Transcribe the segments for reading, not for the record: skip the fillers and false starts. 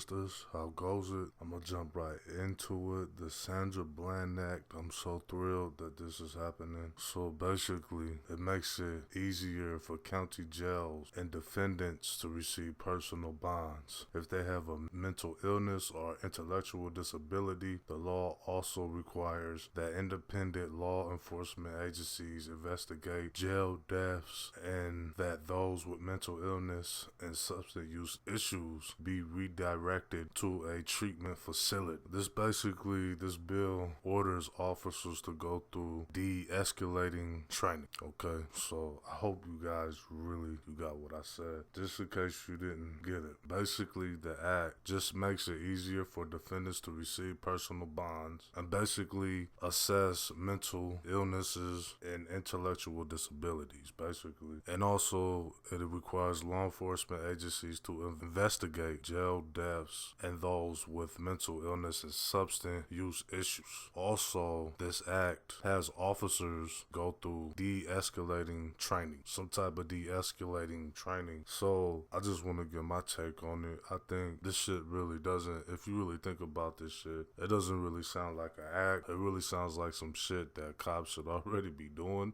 sisters, how goes it? I'm gonna jump right into it. The Sandra Bland Act, I'm so thrilled that this is happening. So basically, it makes it easier for county jails and defendants to receive personal bonds. If they have a mental illness or intellectual disability, the law also requires that independent law enforcement agencies investigate jail deaths and that those with mental illness and substance use issues be redirected to a treatment facility. This bill orders officers to go through de-escalating training. Okay, so I hope you guys you got what I said. Just in case you didn't get it. Basically, the act just makes it easier for defendants to receive personal bonds and basically assess mental illnesses and intellectual disabilities, basically. And also, it requires law enforcement agencies to investigate jail deaths and those with mental illness and substance use issues. Also, this act has officers go through de-escalating training, some type of de-escalating training. So I just want to get my take on it. I think this shit really doesn't, if you really think about this shit, it doesn't really sound like an act. It really sounds like some shit that cops should already be doing.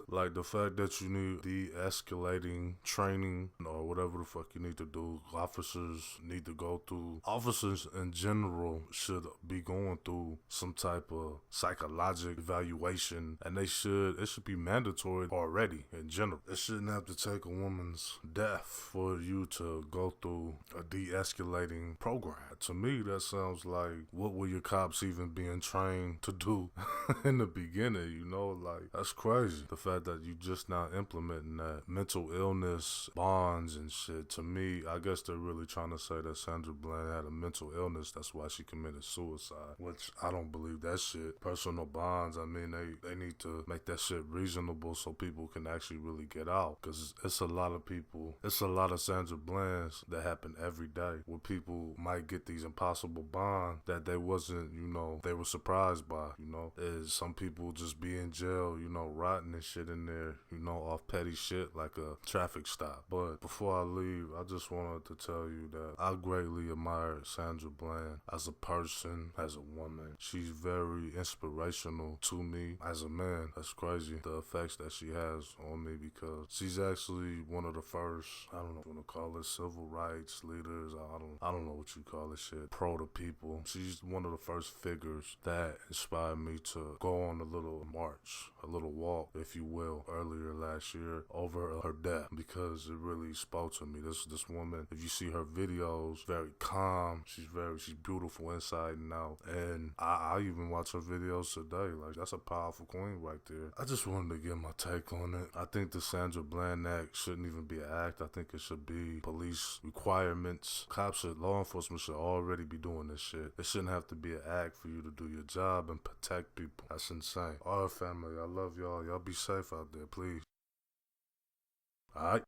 Like the fact that you need de-escalating training or whatever the fuck you need to do, officers need to go through. Officers in general should be going through some type of psychological evaluation, and it should be mandatory already in general. It shouldn't have to take a woman's death for you to go through a de-escalating program. To me, that sounds like, what were your cops even being trained to do in the beginning, you know? Like, that's crazy. The fact that you just now implementing that mental illness bonds and shit, to me, I guess they're really trying to say that Sandra Bland had a mental illness, that's why she committed suicide, which I don't believe that shit. Personal bonds, I mean, they need to make that shit reasonable so people can actually really get out, because it's a lot of people, it's a lot of Sandra Blands that happen every day where people might get these impossible bonds that they wasn't, you know, they were surprised by, you know. Is some people just be in jail, you know, rotting and shit in there, you know, off petty shit like a traffic stop. But before I leave, I just wanted to tell you that I greatly admire Sandra Bland as a person, as a woman. She's very inspirational to me as a man. That's crazy, the effects that she has on me, because she's actually one of the first, I don't know if you want to call it, civil rights leaders. I don't know what you call it, shit, pro to people. She's one of the first figures that inspired me to go on a little march, a little walk, if you will, earlier last year over her death, because it really spoke to me. This woman, if you see her videos, very calm. She's beautiful inside and out. And I even watch her videos today. Like, that's a powerful queen right there. I just wanted to get my take on it. I think the Sandra Bland Act shouldn't even be an act. I think it should be police requirements. Law enforcement should already be doing this shit. It shouldn't have to be an act for you to do your job and protect people. That's insane. All right, family, I love y'all. Y'all be safe out there, please. All right.